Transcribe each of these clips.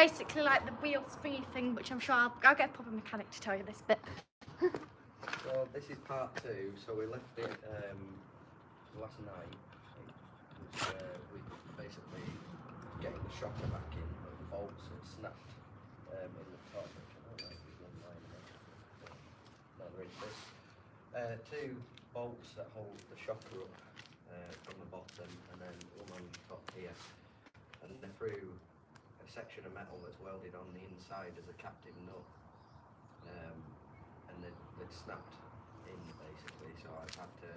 basically like the wheel springy thing, which I'm sure I'll get a proper mechanic to tell you this bit. So this is part 2. So we left it last night. We basically getting the shocker back in, but the bolts had snapped in the top, which I don't know if there's one line in it. No, there is this. 2 bolts that hold the shocker up from the bottom, and then one on top here. And they're through a section of metal that's welded on the inside as a captive nut. And they'd snapped in basically, so I've had to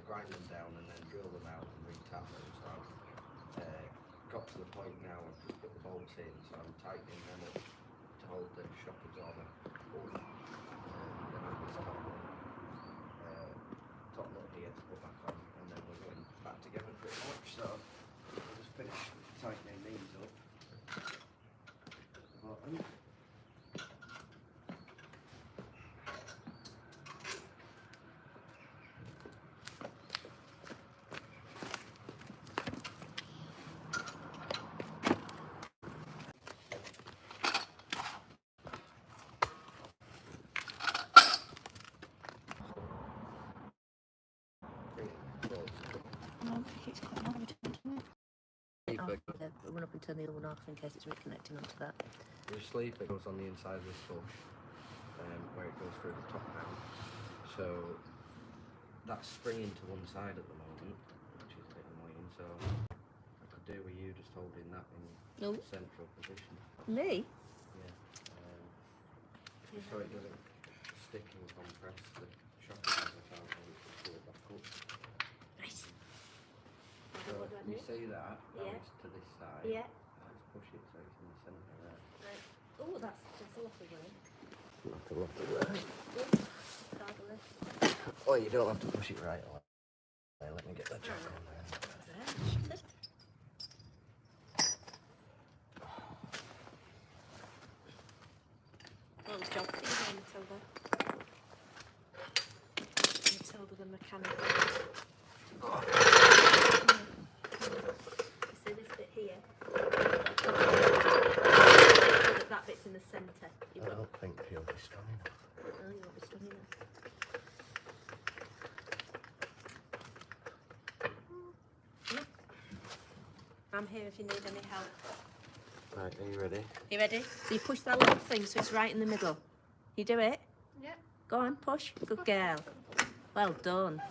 grind them down and then drill them out and re-tap them. So I've got to the point now I've just put the bolts in, so I'm tightening them up to hold the shock absorber up. Then I've this top nut here to put back on, and then we're going back together pretty much. So we'll just finish tightening these up. Bottom. Run up and turn the other one off in case it's reconnecting onto that. There's a sleeve that goes on the inside of this bush, where it goes through the top now. So that's springing to one side at the moment, which is a bit annoying. So I could do with you just holding that in central position. Me? Yeah. Just so it doesn't stick and compress the shocker as I found how it should pull it back up. Nice. So you see that? Yeah. It's to this side. Yeah. Let's push it so it's in the centre there. Right. Oh, that's a lot of work. Not a lot of work. Good. Fabulous. Oh, you don't have to push it right away. Let me get the jack on there. Well, it's job for you, Matilda. Matilda the mechanic. You see this bit here? That bit's in the centre. I don't think you'll be strong enough. Oh, you won't be strong enough. I'm here if you need any help. Right, are you ready? You ready? So you push that little thing so it's right in the middle. You do it? Yeah. Go on, push. Good girl. Well done.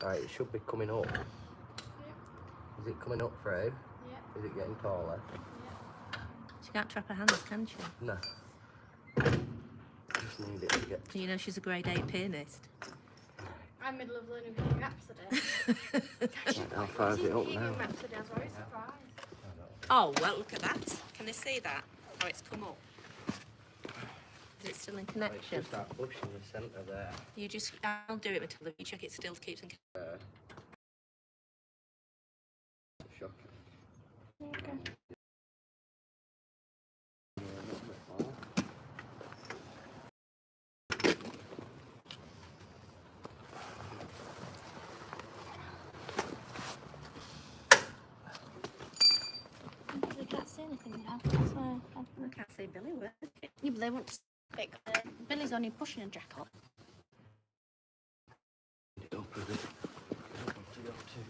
Right, it should be coming up. Yeah. Is it coming up through? Yeah. Is it getting taller? Yeah. She can't trap her hands, can she? No. Just need it to get... You know she's a grade 8 pianist. I'm middle of learning Bohemian Rhapsody. Right, how far is it up now? Rhapsody, I was very surprised. Oh, well, look at that. Can they see that? How it's come up? Is it still in It's connection? just that bush in the centre there. You just, I'll do it, Matilda. You check it still keeps in connection. Shocker. Okay. They can't see anything now. That's why I can't see Billy work. Yeah, but they want to stick. Billy's only pushing a jack up. It up a bit. I don't want to go too.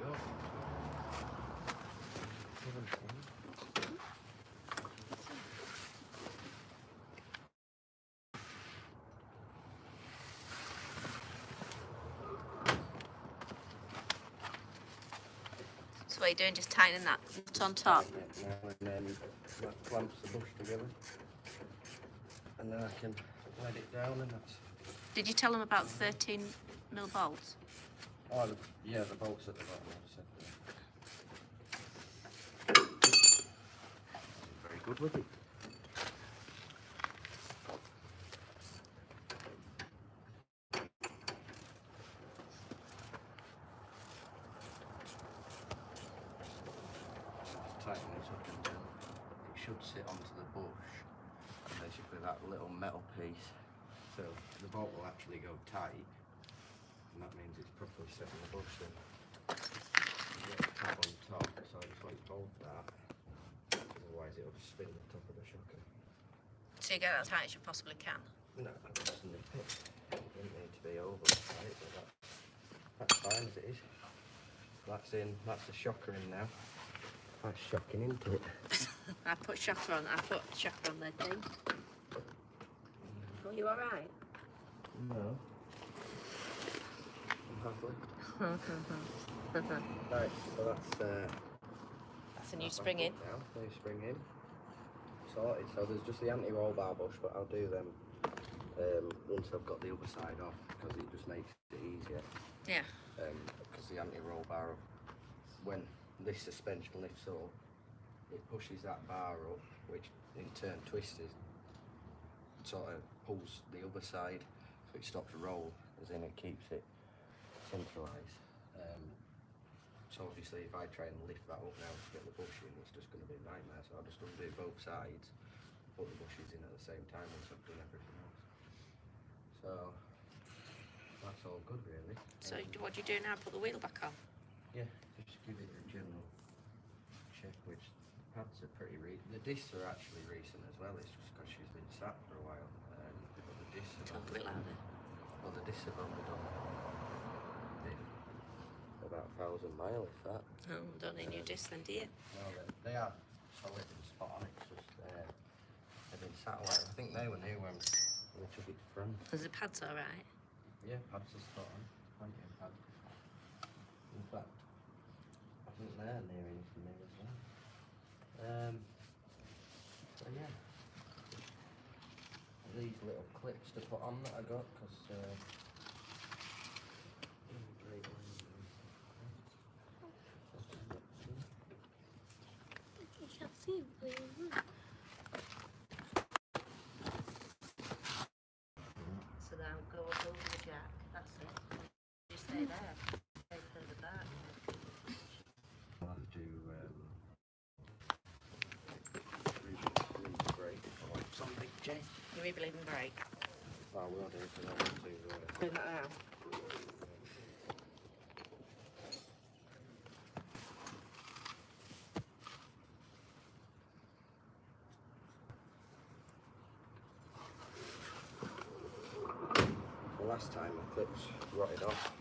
Go. So what are you doing? Just tightening that nut on top? Now and then that clamps the bush together. And then I can let it down and that's... Did you tell them about 13mm bolts? Oh, yeah, the bolts at the bottom. I've said very good with it. Just tighten this up and then it should sit onto the bush. Basically that little metal piece. So the bolt will actually go tight and that means it's properly set in the bush then. You get the tab on top, so I just want to fold that, otherwise it'll just spin the top of the shocker. So you get that as high as you possibly can. No, I just nip it. It doesn't need to be overly tight, but that's fine as it is. That's in, that's the shocker in now. That's shocking into it. I put shocker on the thing. Are you alright? No. I'm halfway. Right, so That's a new spring in. Now, new spring in. Sorted. So there's just the anti-roll bar bush, but I'll do them once I've got the other side off, because it just makes it easier. Yeah. Because the anti-roll bar, when this suspension lifts up, it pushes that bar up, which in turn twists it, sort of pulls the other side, so it stops roll, as in it keeps it centralised. So obviously if I try and lift that up now to get the bush in, it's just going to be a nightmare, so I'll just undo both sides, put the bushes in at the same time once I've done everything else. So that's all good really. So what do you do now? Put the wheel back on? Yeah, just give it a general check, which pads are pretty the discs are actually recent as well, it's just because she's been sat for a while. But the discs have Talk a bit louder. well, the discs have only done about 1,000 miles, if that. Oh, don't need new discs then, do you? No, they are solid and spot on, it's just they've been sat a while. I think they were new when we took it from. Is the pads alright? Yeah, pads are spot on. Plenty of pads. In fact, I think they're near enough for me as well. So yeah, these little clips to put on that I got because You can't see it. So now go up over the jack. That's it. You stay there. Stay further back. I'll have to brake if I want some big change. You even leaving brake. I will do because I want to. Do that now. Last time the clips rotted off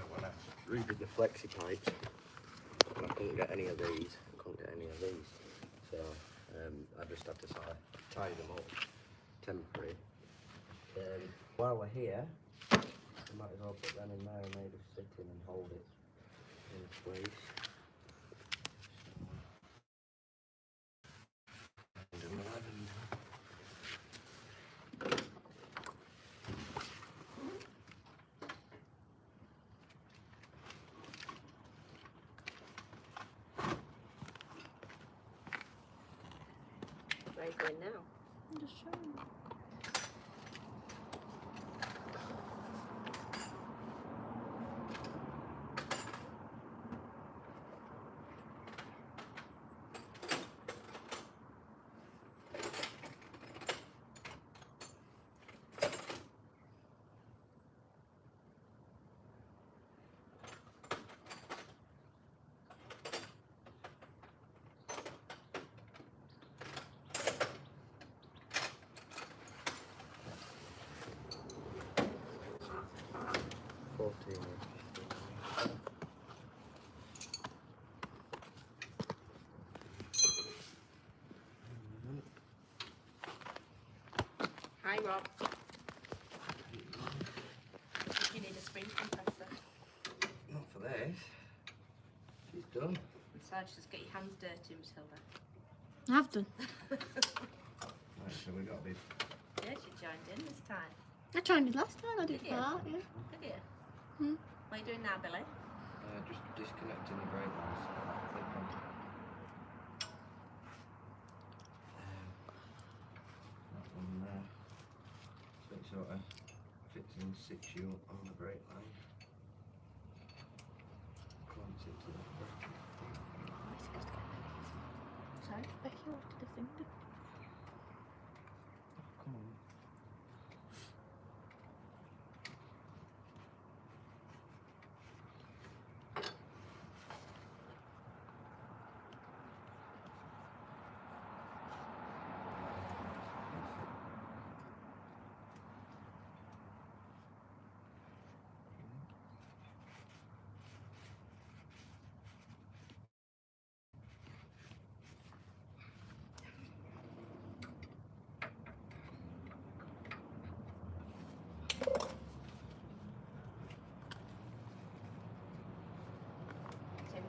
when I redid the flexi pipes, and I couldn't get any of these. So I just had to sort of tie them up temporary. While we're here, we might as well put them in there and maybe sit in and hold it in place. Where are you going now? I'm just showing. Hi, Rob. You need a spring compressor. Not for this. She's done. Besides, just get your hands dirty, Matilda. I have done. Right, so we got a bit. Yeah, she joined in this time. I joined it last time. I did Did you? that. Yeah. Did you? Hmm. What are you doing now, Billy? Just disconnecting the brake lines. Clip on. That one there. So it sort of fits in situ on the brake line. Clamps it to the brake. Sorry, Becky, what did the thing do? Come on.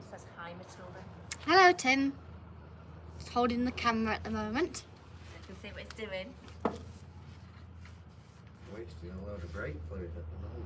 says hi, Matilda. Hello, Tim. He's holding the camera at the moment. So you can see what it's doing. Wasting a load of brake fluid at the moment.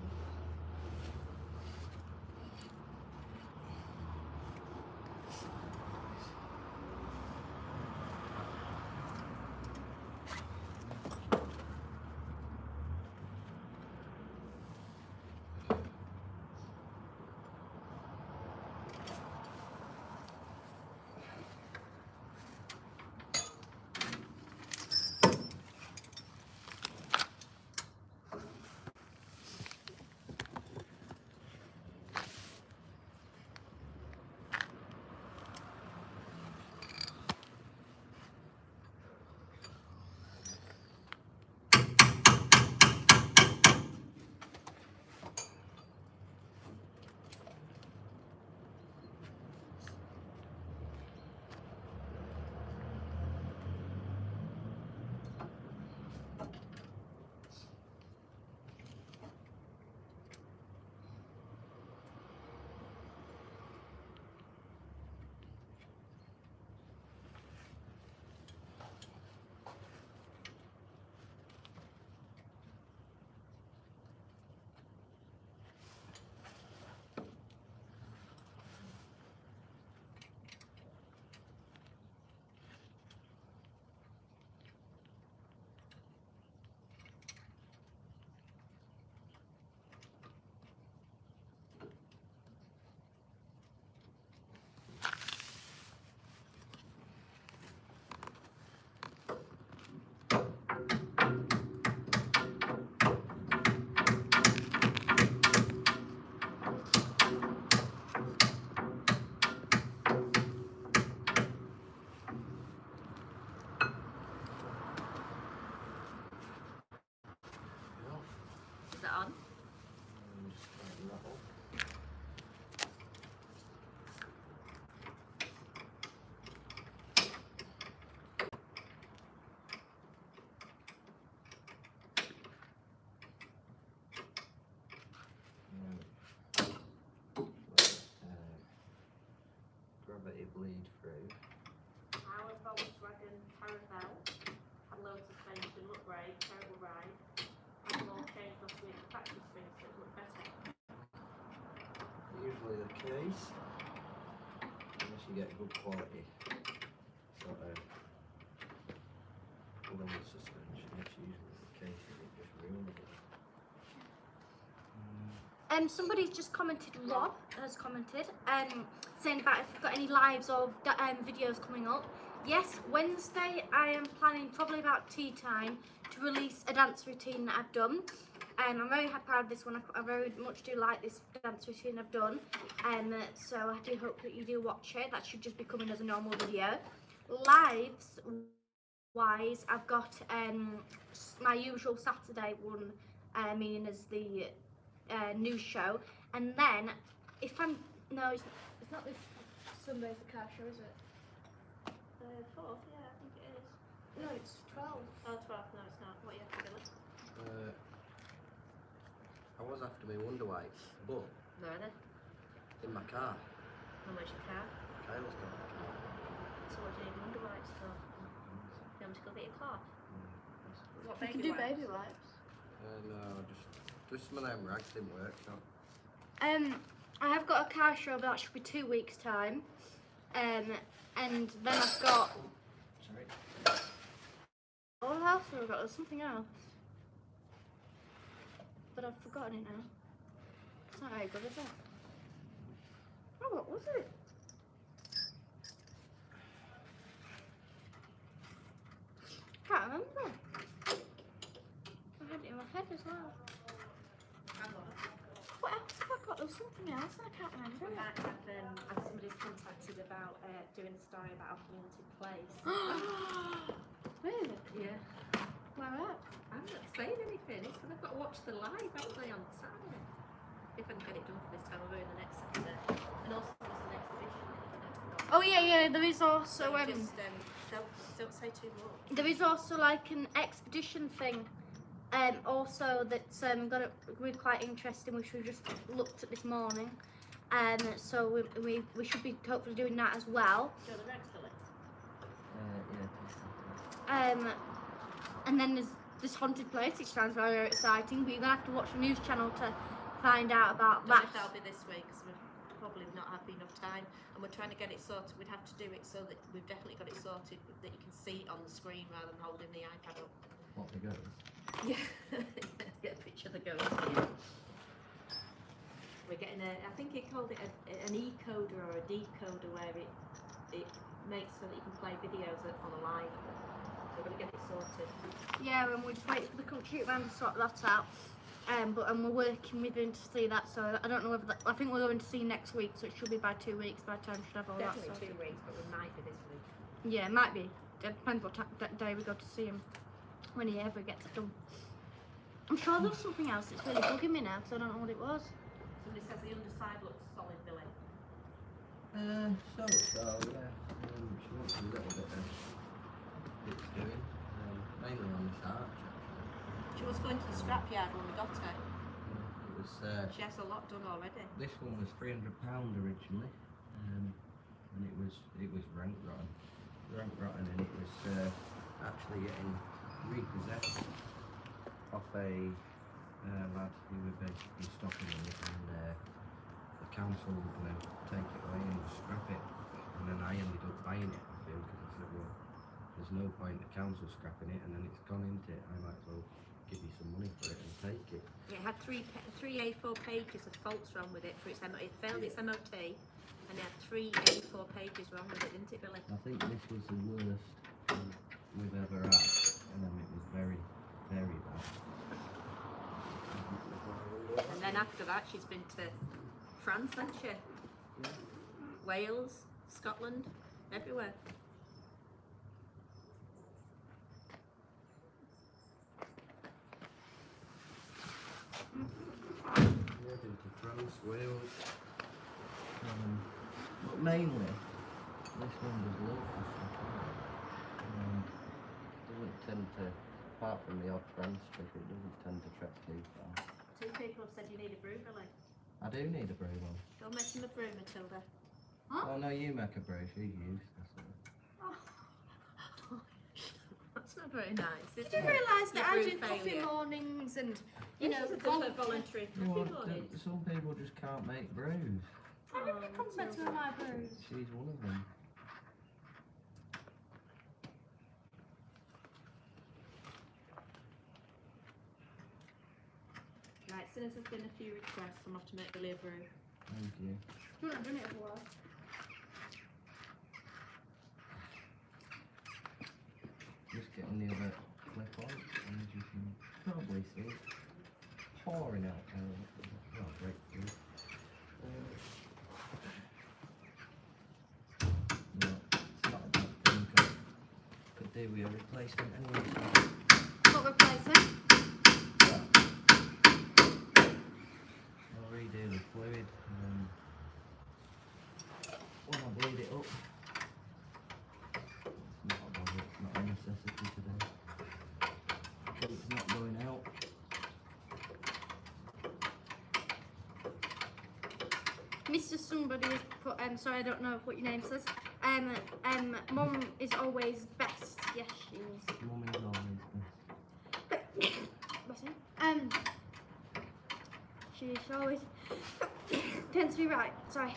Is it on? Gravity bleed through. Our Volkswagen Lt. Had low suspension, looked great, terrible ride. Had more change last week, factory springs, so it looked better. Usually the case, unless you get good quality sort of lower suspension, it's usually the case that it just ruins it. Somebody's just commented, Rob has commented, saying about if we've got any lives or videos coming up. Yes, Wednesday I am planning probably about tea time to release a dance routine that I've done. I'm very proud of this one. I very much do like this dance routine I've done. So I do hope that you do watch it. That should just be coming as a normal video. Lives wise, I've got my usual Saturday one, meaning as the news show, and then if I'm no, it's not this Sunday's the car show, is it? The 4th, yeah, I think it is. No, it's 12. Oh, 12th, no, it's not. What are you after, Billy? I was after my Wonder Whites, but Where are they? in my car. How much your car? Kyle's got my car. So what do you need Wonder Whites for? You want me to go get your car? What You can do baby wipes. No, just some of them rags didn't work. No. I have got a car show, but that should be 2 weeks' time. And then I've got. Sorry. What else have I got? There's something else. But I've forgotten it now. It's not very good, is it? Oh, what was it? Can't remember. I had it in my head as well. What else have I got? There was something else and I can't remember. We might have somebody's contacted about doing a story about our haunted place. Really? Yeah. Where at? I'm not saying anything. It's they've got to watch the live, haven't they, on Saturday? If I can get it done for this time, we're in the next Saturday. And also there's an exhibition. Oh yeah, there is also Just don't say too much. there is also like an expedition thing. Also that's gonna be quite interesting, which we just looked at this morning. So we should be hopefully doing that as well. Show the next to it. Yeah. And then there's this haunted place, which sounds very, very exciting. But you're gonna have to watch the news channel to find out about Don't know that. if that'll be this week because we've probably not had enough time, and we're trying to get it sorted. We'd have to do it so that we've definitely got it sorted that you can see it on the screen rather than holding the iPad up. What the goes? Yeah, get a picture of the ghost here. We're getting I think he called it an e-coder or a decoder where it makes so that you can play videos on a live. We're going to get it sorted. Yeah, and we're just waiting for the country around to sort that out. And we're working with him to see that. So I don't know whether I think we're going to see next week. So it should be by 2 weeks. By the time we should have all Definitely that sorted. 2 weeks, but we might be this week. Yeah, it might be. It depends what day we go to see him. When he ever gets it done. I'm sure there's something else that's really bugging me now because I don't know what it was. Somebody says the underside looks solid, Billy. Yeah. She wants a little bit of bits doing, mainly on this arch actually. She was going to the scrapyard when we got her. It was. She has a lot done already. This one was £300 originally, and it was rank rotten, and it was actually getting repossessed off a lad who were basically stopping it, and the council were going to take it away and scrap it, and then I ended up buying it off him because I said, well, there's no point the council scrapping it, and then it's gone into it, I might as well give you some money for it and take it. It had three A4 pages of faults wrong with it for its MOT. It failed its MOT, and it had 3 A4 pages wrong with it, didn't it, Billy? I think this was the worst we've ever had. It was very, very bad. And then after that, she's been to France, hasn't she? Yeah. Wales, Scotland, everywhere. Yeah, been to France, Wales. But mainly, this one was local stuff. Doesn't tend to, apart from the odd France trip, it doesn't tend to trek too far. 2 people have said you need a brew, Billy. I do need a brew one. Go make him a brew, Matilda. Oh no, you make a brew, she's used. That's not very nice, is Did you it? realise that I Your do brew coffee failure. mornings and This is a voluntary coffee morning. Some people just can't make brews. I really compliment some of my brews. She's one of them. Right, since there's been a few requests, I'm off to make Billy a brew. Thank you. I've done it for a while. Just getting the other clip on, and as you can probably see, pouring out breakthrough. No, it's not a bad thing, could do with a replacement anyway. What replacement? I'll redo the fluid, when I bleed it up. It's not a necessity today. It's not going out. Mr. Somebody has put, sorry, I don't know what your name says. Mum is always best. Yes, she is. Mum is always best. Bless you. She always tends to be right. Sorry.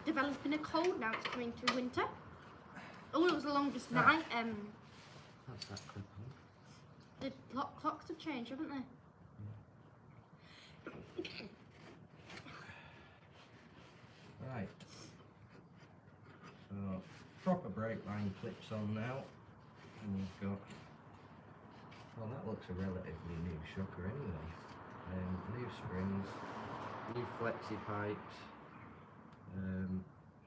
Developing a cold now. It's coming through winter. Oh, it was the longest night. That's that clip on. The clocks have changed, haven't they? Right. So, proper brake line clips on now. And we've got, well, that looks a relatively new shocker anyway. New springs, new flexi pipes,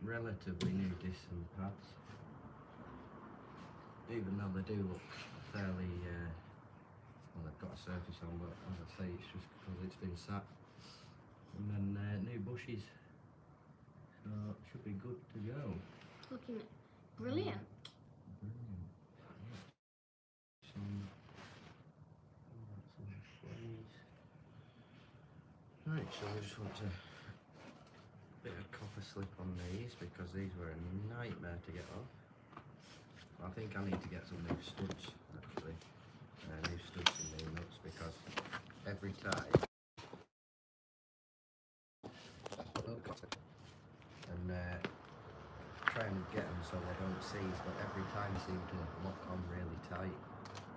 relatively new discs and pads. Even though they do look fairly, well, they've got a surface on, but as I say, it's just because it's been sat. And then new bushes. So it should be good to go. Looking brilliant. Brilliant. Some flames. Right, so we just want to bit of copper slip on these because these were a nightmare to get off. I think I need to get some new studs actually, new studs and new nuts because every time and try and get them so they don't seize, but every time they seem to lock on really tight,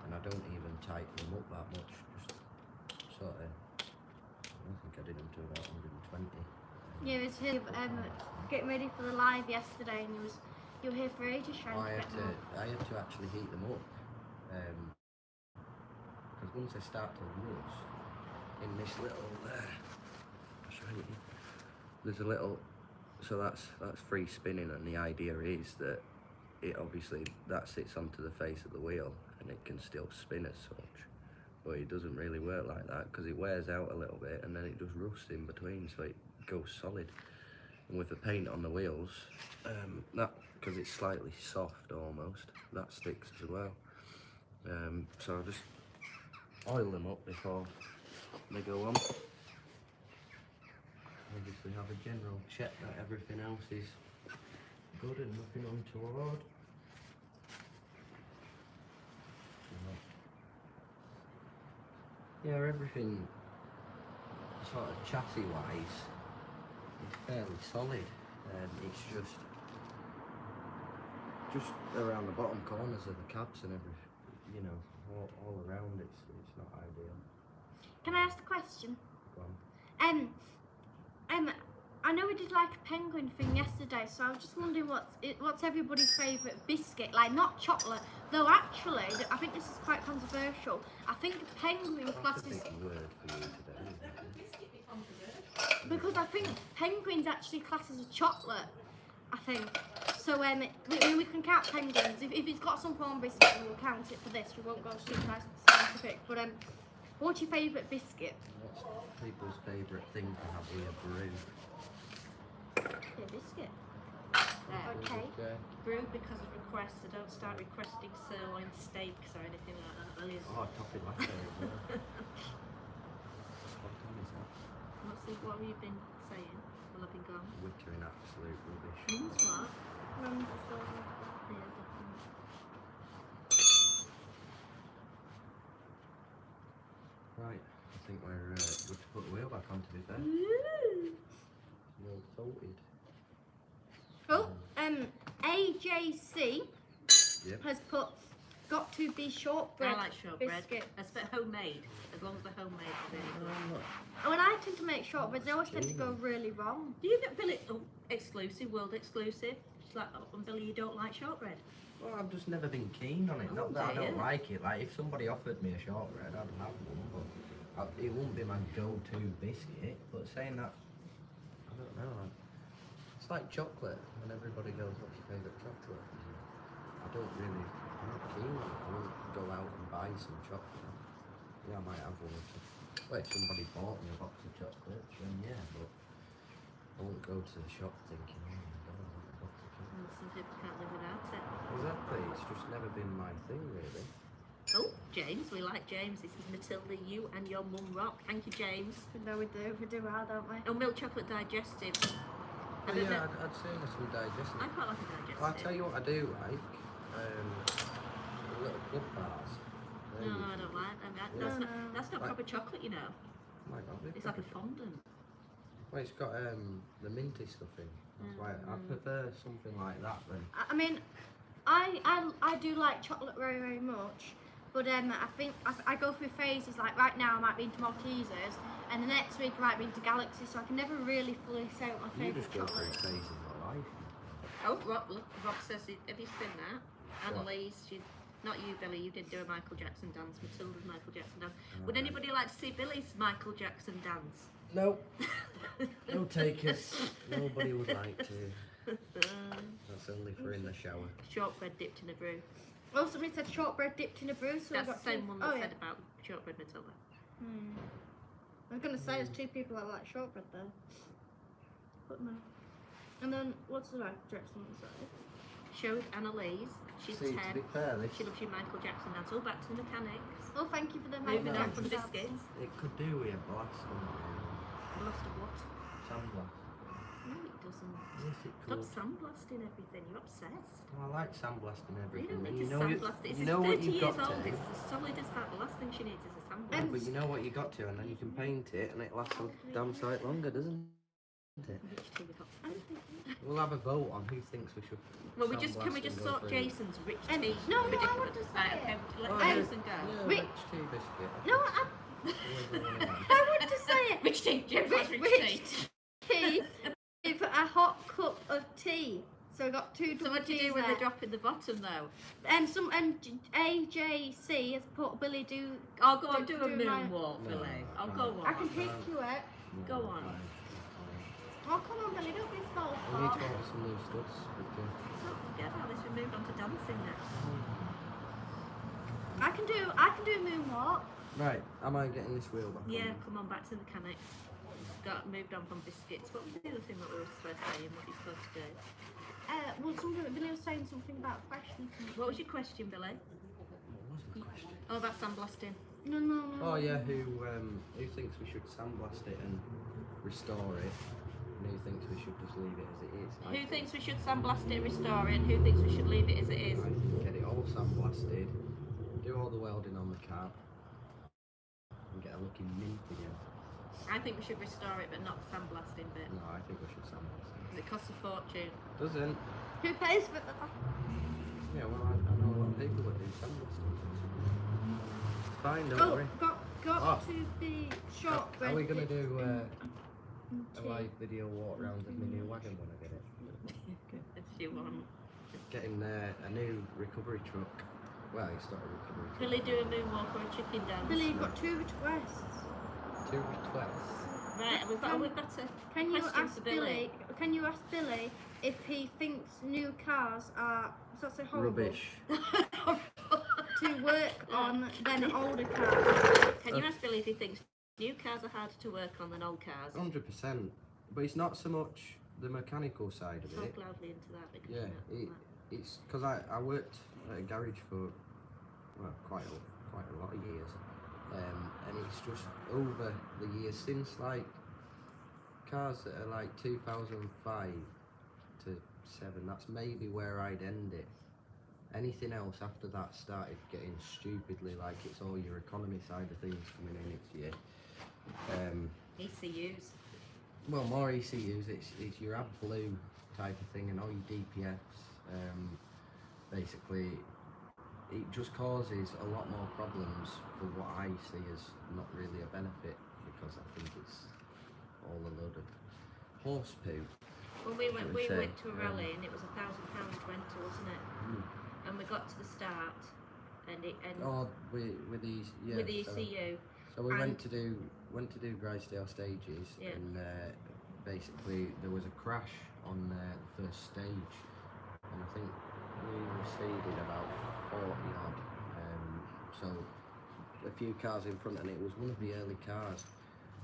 and I don't even tighten them up that much, just sort of. I think I did them to about 120. Yeah, it was here getting ready for the live yesterday, and you were here for ages trying to get them up. I had to actually heat them up, because once they start to rust, in this little I'll show you. There's a little, so that's free spinning, and the idea is that it obviously that sits onto the face of the wheel, and it can still spin as such. But it doesn't really work like that because it wears out a little bit and then it just rusts in between, so it goes solid. And with the paint on the wheels, that, because it's slightly soft almost, that sticks as well. So I'll just oil them up before they go on. Obviously have a general check that everything else is good and nothing untoward. Yeah, everything sort of chassis wise is fairly solid. It's just around the bottom corners of the cabs and everything, you know, all around it's not ideal. Can I ask a question? Go on. I know we did like a penguin thing yesterday, so I was just wondering what's everybody's favourite biscuit? Like not chocolate, though. Actually, I think this is quite controversial. I think penguin classes. That's a big word for you today, isn't it? Because I think penguins actually class as a chocolate. I think. So we can count penguins. If it's got some prawn biscuit, we'll count it for this. We won't go too scientific. But what's your favourite biscuit? What's people's favourite thing to have with a brew? Yeah, biscuit. Okay. Okay. Brew because of requests, so don't start requesting sirloin steaks or anything like that, will you? Oh, toffee latte as well. What time is that? What have you been saying while I've been gone? Wittering absolute rubbish. Means what? Mums are so good. Yeah, definitely. Right, I think we're good to put the wheel back on, to be fair. Well salted. Oh, AJC Yep. has put got to be shortbread. I like shortbread. Biscuit. It's homemade, as long as they're homemade. They're really good. When I tend to make shortbreads, they always tend to go really wrong. Do you get Billy exclusive, world exclusive? It's like, Billy, you don't like shortbread? Well, I've just never been keen on it. Oh, Not that I dear. don't like it. Like, if somebody offered me a shortbread, I'd have one, but it wouldn't be my go-to biscuit. But saying that, I don't know. It's like chocolate, and everybody goes, what's your favourite chocolate? I don't really, I'm not keen on it. I wouldn't go out and buy some chocolate. Yeah, I might have one or two. Well, if somebody bought me a box of chocolates, then yeah, but I wouldn't go to the shop thinking, oh my god, I want a box of chocolate. And some people can't live without it. Exactly, it's just never been my thing, really. Oh, James, we like James. This is Matilda, you and your mum rock. Thank you, James. No, we do well, don't we? Oh, milk chocolate digestive. Oh, yeah, I'd say there's some digestive. I quite like a digestive. Well, I'll tell you what I do like. Little club bars. No, I don't like them. That's not Like- proper chocolate, you know. Oh my god, It's like a fondant. well, it's got the minty stuff in. That's why I prefer something like that than. I mean, I do like chocolate very, very much. But I think I go through phases. Like right now, I might be into Maltesers, and the next week I might be into Galaxy. So I can never really fully say what my You favourite just go through chocolate is. phases of life. Oh, Rob says, have you seen that? Annalise, not you, Billy, you didn't do a Michael Jackson dance. Matilda's Michael Jackson dance. Would anybody like to see Billy's Michael Jackson dance? No. No takers. Nobody would like to. That's only for in the shower. Shortbread dipped in a brew. Oh, somebody said shortbread dipped in a brew. So That's we've the got same two. one that Oh, said yeah. about shortbread Matilda. I was gonna say there's two people that like shortbread there, but no. And then what's the Michael Jackson on the side? Showed Annalise. She's See, 10. to be fair, this She loves your Michael Jackson dance. All back to the mechanics. Oh, thank you for the Moving Michael on from Jackson the dance. biscuits. it could do with a blast on Lost a what? Sandblast. No, it doesn't. Yes, it Stop could. sandblasting everything. You're obsessed. Oh, I like sandblasting You everything. don't And need you to know, sandblast it. It's you know what 30 you've years got old. to. It's as solid as that. The last thing she needs is a sandblast. But you know what you got to, and then you can paint it, and it lasts a damn sight longer, doesn't it? Which two we got? We'll have a vote on who thinks we should. Well, can we sandblast just and go sort through. Jason's rich And- tea? no, I predicament? want to say Right, it. okay, let Oh, Jason go. Yeah, Rich- rich tea biscuit. No, I Whoever won it. want to say it. Rich tea, James likes rich Rich tea. tea for a hot cup of tea. So I got two So double what do you teas do when there. they drop in the bottom though? AJC has put Billy do. I'll go and do a Do my- moonwalk, No, Billy. I I'll can't. go I can on. take you it. Go on. Oh come on, Billy, don't be so We need hot. to order some new studs. So forget about this. We moved on to dancing now. I can do a moonwalk. Right, am I getting this wheel back? Yeah, on? come on, back to the mechanic. Got moved on from biscuits. What was the other thing that we were supposed to say and what you're supposed to do? Well, Billy was saying something about questions. What was your question, Billy? What was the question? Oh, about sandblasting. No. Oh yeah, who thinks we should sandblast it and restore it, and who thinks we should just leave it as it is? Who thinks we should sandblast it and restore it, and who thinks we should leave it as it is? I think get it all sandblasted, do all the welding on the cab, and get it looking mint again. I think we should restore it, but not the sandblasting bit. No, I think we should sandblast it. Because it costs a fortune. Doesn't? Who pays for that? Yeah, well I know a lot of people that do sandblasting. It's fine, don't Oh, worry. got to be short. Are we gonna do a tea. live video walk around of my new wagon when I get it? If you want. Getting a new recovery truck. Well, it's not a recovery truck. Billy do a moonwalk or a chicken dance. Billy, you've got two requests. 2 requests. Right, we've got a Can you question ask for Billy. Can you ask Billy if he thinks new cars are horrible Rubbish. to work on than older cars? Can you ask Billy if he thinks new cars are harder to work on than old cars? 100%. But it's not so much the mechanical side of Talk it. loudly into that because Yeah, you're not- it's because I worked at a garage for well quite a lot of years, and it's just over the years since like cars that are like 2005 to 7. That's maybe where I'd end it. Anything else after that started getting stupidly like it's all your economy side of things coming in each year. ECUs. Well, more ECUs. It's your AdBlue type of thing, and all your DPFs. Basically, it just causes a lot more problems for what I see as not really a benefit, because I think it's all a load of horse poo. When we went to a Yeah. rally and it was £1,000 rental, wasn't it? And we got to the start and Oh, with these, yeah. with the so- ECU. So we And- went to do Grisdale stages, Yeah. and basically there was a crash on the first stage, and I think we were seeded about 40 odd. So a few cars in front, and it was one of the early cars.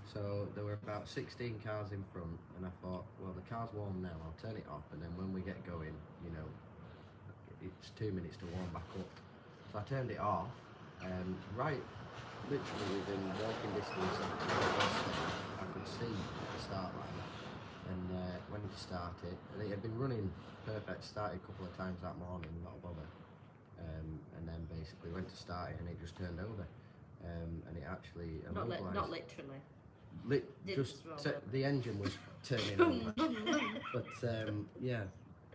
So there were about 16 cars in front, and I thought, well, the car's warm now, I'll turn it off, and then when we get going, you know, it's 2 minutes to warm back up. So I turned it off, right, literally within walking distance of the first stage, I could see the start line, and when it started, and it had been running perfect, started a couple of times that morning, not a bother, and then basically went to start it, and it just turned over, and it actually Not immobilised. literally. Didn't Just roll over. the engine was turning over, but yeah,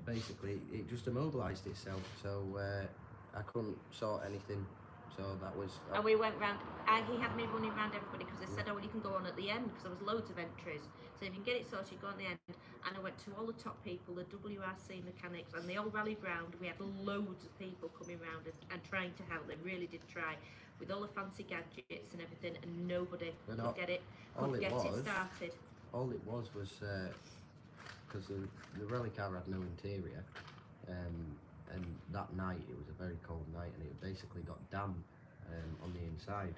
basically it just immobilised itself, so I couldn't sort anything, so that was And we went round, he had me running round everybody because they said, oh, well, you can go on at the end because there was loads of entries. So if you can get it sorted, you go on the end. And I went to all the top people, the WRC mechanics, and they all rallied round. We had loads of people coming round and trying to help. They really did try with all the fancy gadgets and everything, and nobody But could all- get it all it was- started. all it was because the rally car had no interior, and that night it was a very cold night, and it basically got damp on the inside,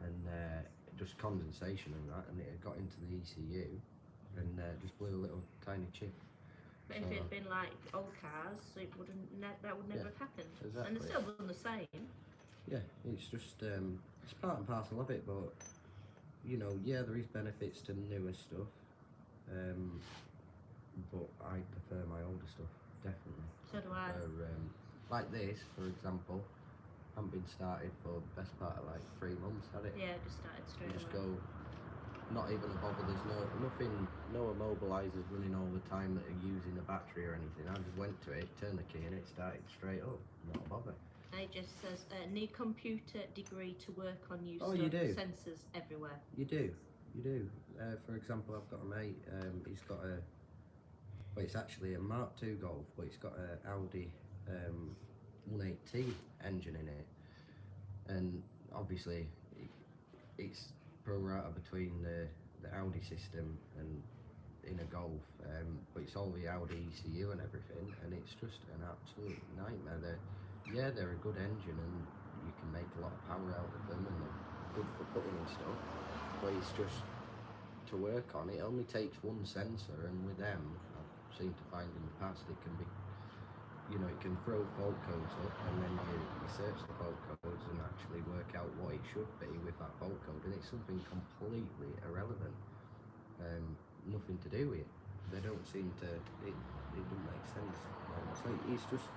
and just condensation and that, and it had got into the ECU and just blew a little tiny chip. But if it had been like old cars, it wouldn't. That would never Yeah, have happened. exactly. And they're still done the same. Yeah, it's just it's part and parcel of it, but you know, yeah, there is benefits to newer stuff, but I prefer my older stuff, definitely. So do I. Like this, for example, haven't been started for the best part of like 3 months, had it? Yeah, just started straight You just away. go, not even a bother, there's no immobilizers running all the time that are using a battery or anything. I just went to it, turned the key and it started straight up, not a bother. And it just says need computer degree to work on new Oh, stuff. you do? Sensors everywhere. You do. For example, I've got a mate, he's got well, it's actually a Mark II Golf, but it's got an Audi Lt engine in it. And obviously, it's pro rata between the Audi system and in a Golf, but it's all the Audi ECU and everything, and it's just an absolute nightmare. They're a good engine, and you can make a lot of power out of them, and they're good for putting and stuff, but it's just, to work on, it only takes one sensor, and with them, I've seemed to find in the past, it can be, you know, it can throw fault codes up, and then you search the fault codes and actually work out what it should be with that fault code, and it's something completely irrelevant, nothing to do with it. They don't seem to, it doesn't make sense. So it's just,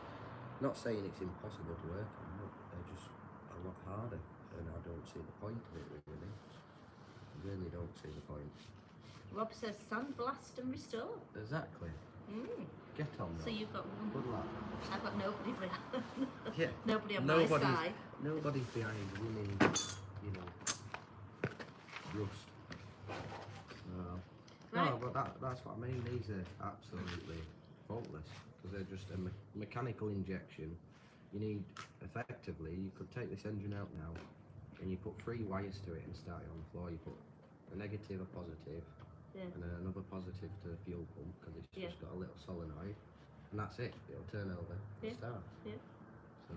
not saying it's impossible to work on, but they're just a lot harder, and I don't see the point of it, really. Really don't see the point. Rob says sandblast and restore. Exactly. Get on that. So you've got one. Good luck. I've got nobody behind. Yeah. Nobody on my side. Nobody's behind winning, you know, rust. Right. No, but that's what I mean. These are absolutely faultless because they're just a mechanical injection. You need, effectively, you could take this engine out now and you put 3 wires to it and start it on the floor. You put a negative, a positive, and then another positive to the fuel pump because it's just got a little solenoid, and that's it. It'll turn over and start. Yeah. So,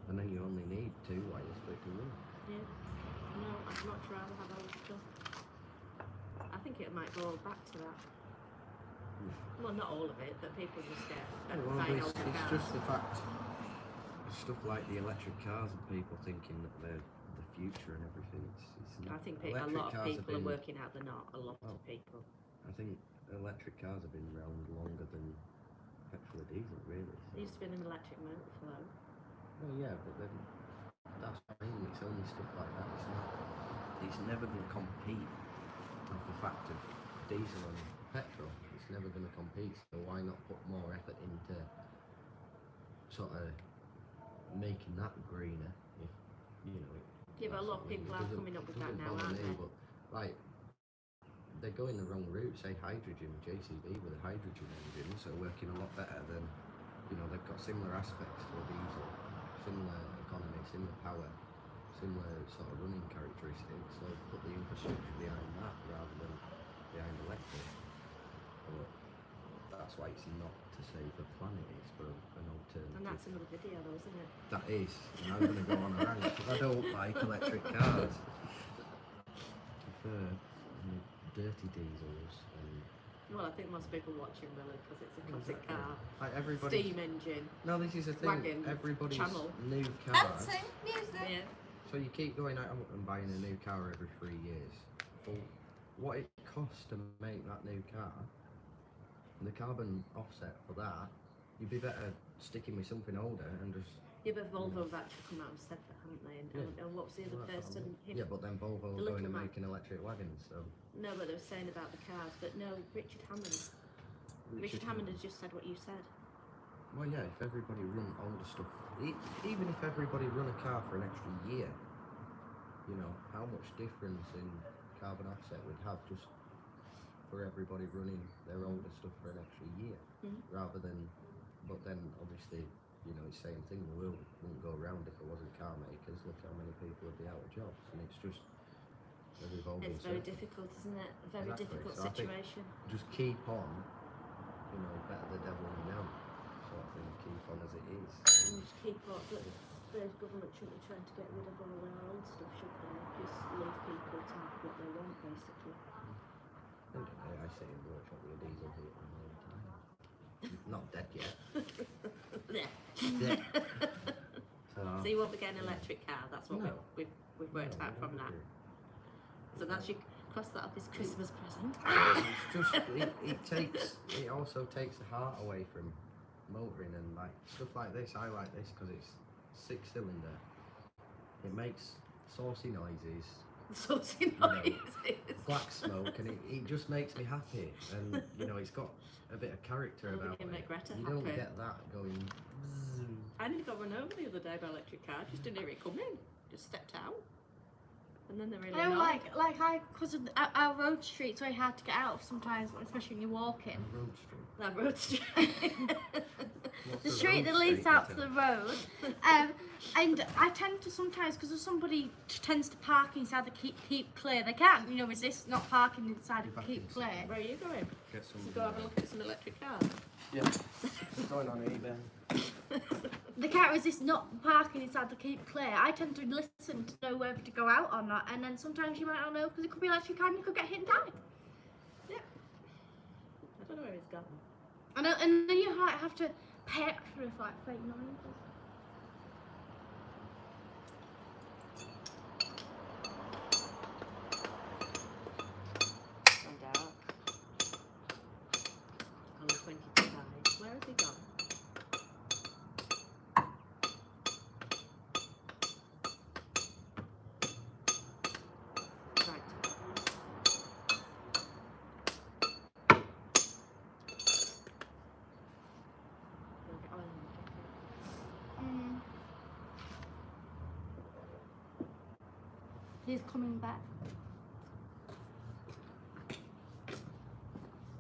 and then you only need 2 wires for it to run. Yeah. No, I'd much rather have old stuff. I think it might go all back to that. Well, not all of it, but people just get buying older It's cars. just the fact, stuff like the electric cars and people thinking that they're the future and everything. It's not. I think a lot of people are working out they're not. A lot of people. I think electric cars have been around longer than petrol or diesel, really. There used to be an electric motor flow. Well, yeah, but then that's what I mean. It's only stuff like that. It's not. It's never going to compete with the fact of diesel and petrol. It's never going to compete. So why not put more effort into sort of making that greener? If you know. Yeah, but a lot of people are coming up with that now, aren't they? But like, they're going the wrong route. Say hydrogen, JCB with a hydrogen engine, so working a lot better than, you know, they've got similar aspects to a diesel, similar economy, similar power, similar sort of running characteristics. So put the infrastructure behind that rather than behind electric. But that's why it's not to save the planet. It's for an alternative. And that's another video, though, isn't it? That is. And I'm going to go on a rant because I don't like electric cars. I prefer dirty diesels and. Well, I think most people watching will because it's a classic car. Like everybody. Steam engine. No, this is the thing. Wagon, everybody's channel. new cars. Dancing, music. Yeah. So you keep going out and buying a new car every 3 years. Well, what it costs to make that new car, and the carbon offset for that, you'd be better sticking with something older and just. Yeah, but Volvo have actually come out and said that, haven't they? And what's the other person? Yeah, but then Volvo are The going little and man. making electric wagons, so. No, but they were saying about the cars. But no, Richard Hammond. Richard Hammond has just said what you said. Well, yeah, if everybody run older stuff, even if everybody run a car for an extra year, you know, how much difference in carbon offset would have just for everybody running their older stuff for an extra year, rather than, but then obviously, you know, it's the same thing, the world wouldn't go around if it wasn't car makers. Look how many people would be out of jobs, and it's just a revolving It's very circle. difficult, isn't it? A very Exactly. difficult So I think situation. just keep on, you know, better the devil than the devil, sort of thing, keep on as it is. And just keep up. But the government shouldn't be trying to get rid of all our old stuff, should they? Just leave people to have what they want, basically. I sit in the workshop with a diesel heater all the time. Not dead yet. Yeah. Yeah. So you won't be getting an electric car. That's what No. we've worked out from that. So that's your cross that off as Christmas present. It's just it also takes the heart away from motoring and like stuff like this. I like this because it's 6-cylinder. It makes saucy noises. Saucy noises. Black smoke, and it just makes me happy. And you know, it's got a bit of character about it. Make Greta You happy. don't get that going. I nearly got run over the other day by an electric car. Just didn't hear it coming. Just stepped out. And then they're really I know, annoyed. because of our road street's very hard to get out of sometimes, especially when you're walking. Road street. That road street. What's The a street road that leads street, out to isn't the road. And I tend to sometimes, because if somebody tends to park inside the keep clear, they can't, resist not parking inside You're the back keep inside. clear. Where are you going? Get some. To go have a look at some electric cars. Yeah. It's going on eBay. They can't resist not parking inside the keep clear. I tend to listen to know whether to go out or not, and then sometimes you might not know because it could be electric car and you could get hit and die. Yeah. I don't know where he's gone. I know, and then you have to pay extra for like fake noises. Gone dark. Only 20 to 5. Where has he gone? Right. We'll get oil in the jacket. He's coming back.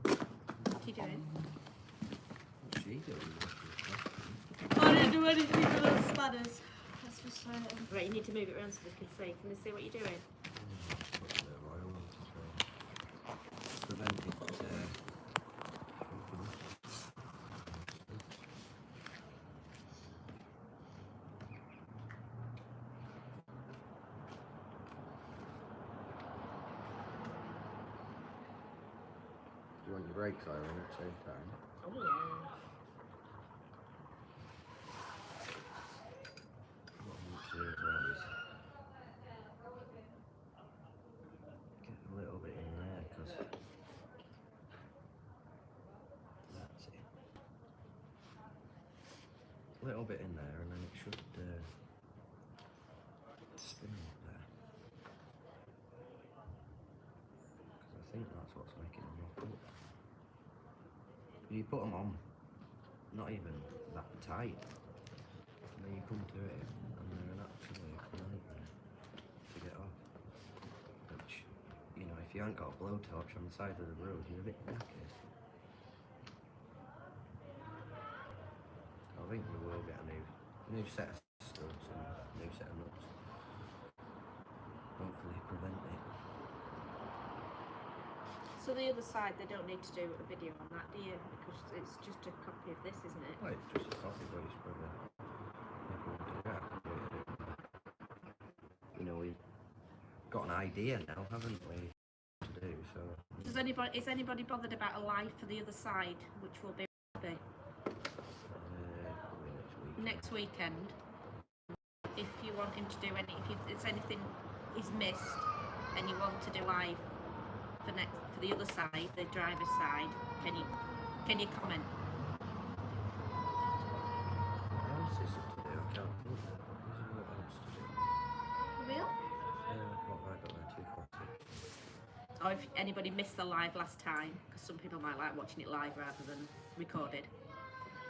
What's he doing? What's she doing? I didn't do anything with those spanners. That's frustrating. Right, you need to move it around so they can see. Can they see what you're doing? Put a bit of oil on to prevent it. You want your brakes iron at the same time? Oh yeah. What I want to do as well is get a little bit in there because that's it. A little bit in there and then it should spin up there. Because I think that's what's making them lock up. You put them on not even that tight, and then you come to it and they're an absolute nightmare to get off. Which, if you ain't got a blowtorch on the side of the road, you're a bit knackered. I think we will get a new set of studs and a new set of nuts. Hopefully prevent it. So the other side, they don't need to do a video on that, do you? Because it's just a copy of this, isn't it? Well, it's just a coffee place, probably. Everyone do that. We've got an idea now, haven't we? To do so. Is anybody bothered about a live for the other side, which will be Probably next week. next weekend? If you want him to do if it's anything he's missed, and you want to do live for the other side, the driver's side, can you comment? What else is it to do? I can't think. What else to do? Real? What have I got there? 240. Or if anybody missed the live last time, because some people might like watching it live rather than recorded,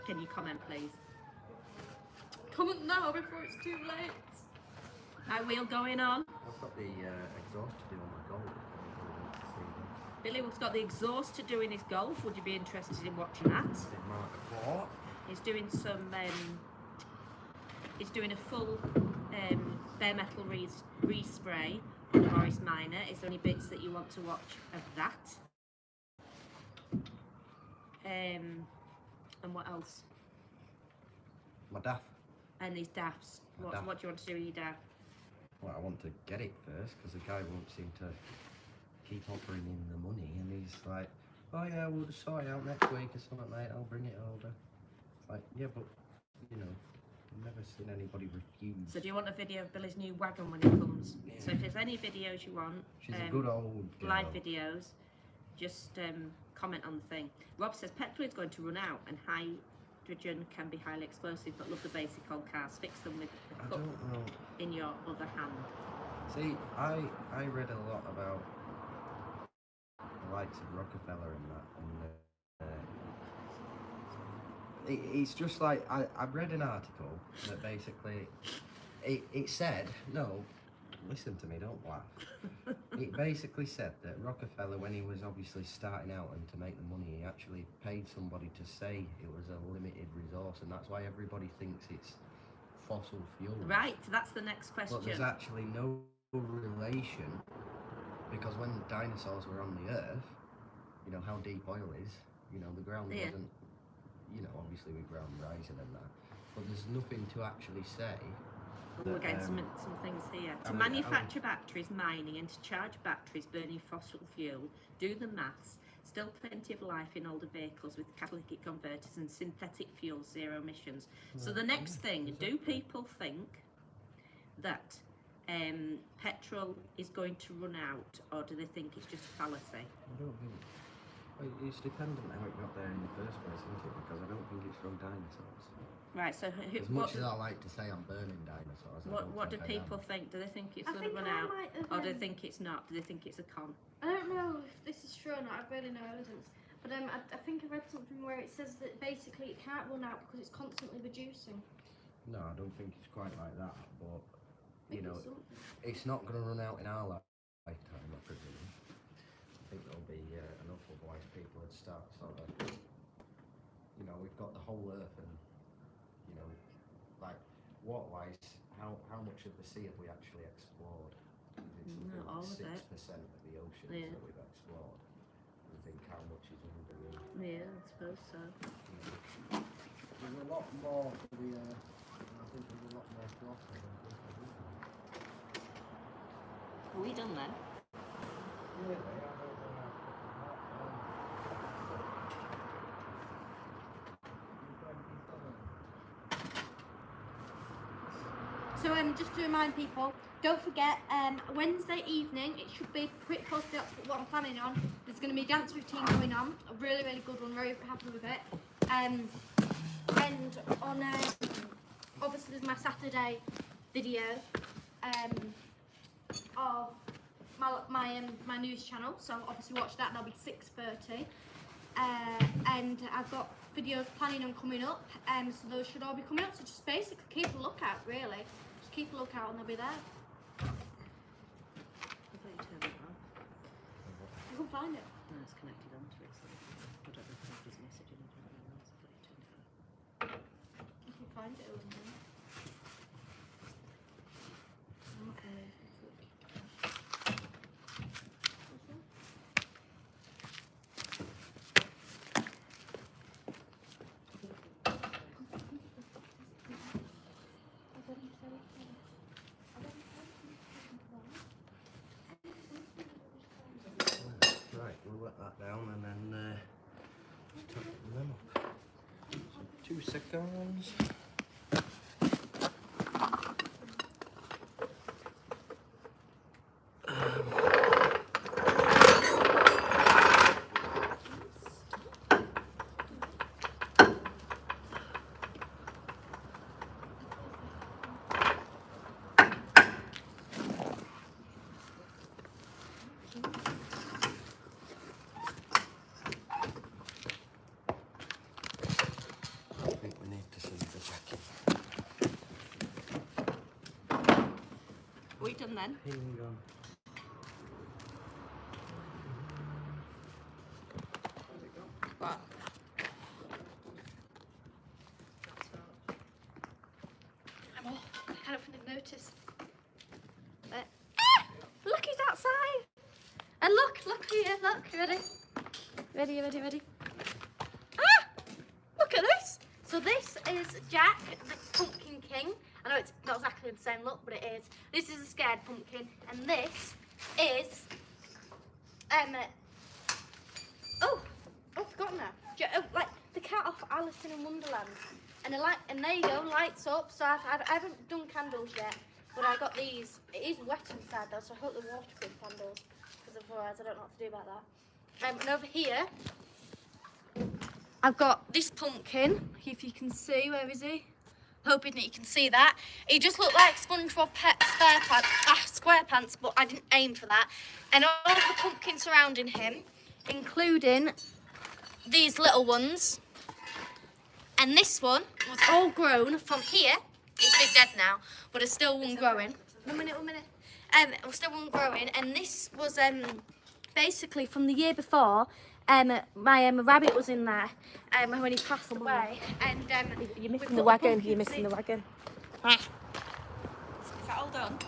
can you comment, please? Comment now before it's too late. High wheel going on. I've got the exhaust to do on my Golf. Billy has got the exhaust to do in his Golf. Would you be interested in watching that? Is it Mark IV? He's doing some. He's doing a full bare metal respray on the Morris Minor. Is there any bits that you want to watch of that? And what else? My DAF. And these DAFs. What do you want to do with your DAF? Well, I want to get it first because the guy won't seem to keep offering him the money, and he's like, "Oh yeah, we'll just sort it out next week or something, mate. I'll bring it over." It's like, yeah, but I've never seen anybody refuse. So do you want a video of Billy's new wagon when it comes? Yeah. So if there's any videos you want, She's a good old girl. live videos, just comment on the thing. Rob says petrol is going to run out and hydrogen can be highly explosive, but love the basic old cars. Fix them with a I cup don't know. in your other hand. See, I read a lot about the likes of Rockefeller and that, and it's just like I've read an article that basically it said, no, listen to me, don't laugh. It basically said that Rockefeller, when he was obviously starting out and to make the money, he actually paid somebody to say it was a limited resource, and that's why everybody thinks it's fossil fuel. Right, so that's the next question. But there's actually no relation, because when dinosaurs were on the earth, you know how deep oil is, you know the ground wasn't, you know, obviously with ground rising and that, but there's nothing to actually say. We're getting some things here. To manufacture batteries, mining, and to charge batteries burning fossil fuel, do the maths. Still plenty of life in older vehicles with catalytic converters and synthetic fuels, zero emissions. So the next thing, do people think that petrol is going to run out, or do they think it's just a fallacy? I don't think. It's dependent how it got there in the first place, isn't it? Because I don't think it's from dinosaurs. Right, so As much as I like to say I'm burning dinosaurs, what do people think? Do they think it's going to run out, or do they think it's not? Do they think it's a con? I don't know if this is true or not. I've really no evidence. But I think I read something where it says that basically it can't run out because it's constantly reducing. No, I don't think it's quite like that. But you Maybe know, it's not going to run out in our lifetime, I presume. I think there'll be enough otherwise people would start sort of. You know, we've got the whole Earth, and you know, like water-wise, how much of the sea have we actually explored? Not all of it. 6% of the oceans that we've explored. I think how much is under the. Yeah, I suppose so. There's a lot more to the. I think there's a lot more to offer than people do. Are we done then? Really, I don't know So just to remind people, don't forget Wednesday evening, it should be pretty close to what I'm planning on. There's going to be a dance routine going on, a really good one, very happy with it. And on obviously there's my Saturday video of my news channel, so obviously watch that, and that'll be 6:30. And I've got videos planning on coming up, so those should all be coming up, so just basically keep a lookout, really. Just keep a lookout and they'll be there. You can find it. No, it's connected onto it, so I don't know if somebody's messaging me. You can find it. Right, we'll let that down and then tighten them up. So 2 seconds. Are we done then? Hang on. What? I'm off. I don't think they've noticed. Look, he's outside. And look here, look, ready? Look at this. So this is Jack, the Pumpkin King. I know it's not exactly the same look, but it is. This is a scared pumpkin, and this is oh, I've forgotten that. Like the cat off Alice in Wonderland. And there you go, lights up. So I haven't done candles yet, but I got these. It is wet inside though, so I hope they're waterproof candles, because otherwise I don't know what to do about that. And over here, I've got this pumpkin. If you can see, where is he? Hoping that you can see that. He just looked like SpongeBob Pet SquarePants, but I didn't aim for that. And all of the pumpkins surrounding him, including these little ones. And this one was all grown from here. It's big dead now, but it's still one growing. One minute. It was still one growing, and this was basically from the year before. My rabbit was in there when he passed away, and You're missing the wagon. You're missing the wagon. Is that all done?